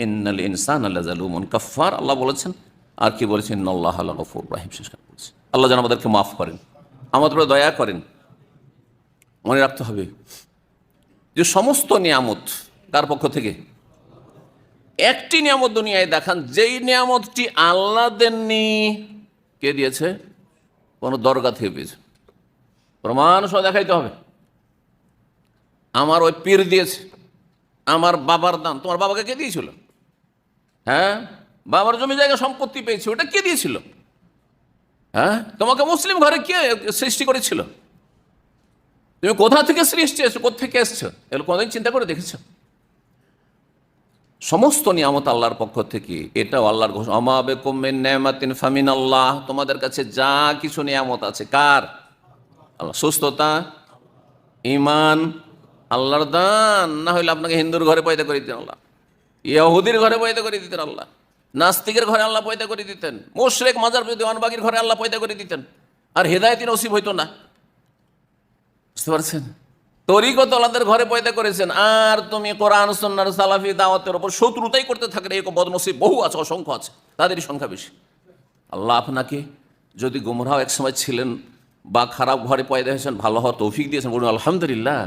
ইন্নাল ইনসানা লাযালুমুন কাফফার, আল্লাহ বলেছেন। আর কি বলেছেন? ইন্নাল্লাহা লাগফুরুর রাহিম, শেষ করে বলেছেন। আল্লাহ যেন আমাদেরকে মাফ করেন, আমাদের উপরে দয়া করেন। মনে রাখতে হবে যে সমস্ত নিয়ামত তার পক্ষ থেকে। একটি নিয়ামত দুনিয়ায় দেখান যেই নিয়ামতটি আল্লাহ দেননি, কে দিয়েছে? কোনো দরগা থেকে পেয়েছে, প্রমাণ সহ দেখাইতে হবে। আমার ওই পীর দিয়েছে, আমার বাবার দান। তোমার বাবাকে কে দিয়েছিল? হ্যাঁ, বাবার জমি জায়গা সম্পত্তি পেয়েছে, ওটা কে দিয়েছিল? হ্যাঁ, তোমাকে মুসলিম ঘরে কে সৃষ্টি করেছিল? তুমি কোথা থেকে সৃষ্টি এসছো, কোথেকে এসছো, এগুলো কোনোদিন চিন্তা করে দেখেছো? সমস্ত নিয়ামত আল্লাহর পক্ষ থেকে, এটাও আল্লাহর ঘোষণা। আমা বিকুম মিন নি'মাতিন ফামিনাল্লাহ, তোমাদের কাছে যা কিছু নিয়ামত আছে কার? আল্লাহ। সুস্থতা, ঈমান আল্লাহর দান। না হইলে আপনাকে হিন্দুর ঘরে পয়দা করে দিতেন আল্লাহ, ইহুদির ঘরে পয়দা করে দিতেন আল্লাহ, নাস্তিকের ঘরে আল্লাহ পয়দা করে দিতেন, মুশরিক মাজার দেওয়ানবাগির ঘরে আল্লাহ পয়দা করে দিতেন, আর হেদায়েত নসিব হইতো না। বুঝতে পারছেন? তরিকতওয়ালাদের ঘরে পয়দা করেছেন, আর তুমি কোরআন সুন্নাহ সালাফি দাওয়াতের উপর শত্রুতাই করতে থাকেন। এই বদনসিব বহু আছে, অসংখ্য আছে, তাদেরই সংখ্যা বেশি। আল্লাহ আপনাকে যদি গুমরাহ এক সময় ছিলেন বা খারাপ ঘরে পয়দা হয়েছেন, ভালো হওয়ার তৌফিক দিয়েছেন, বলুন আলহামদুলিল্লাহ।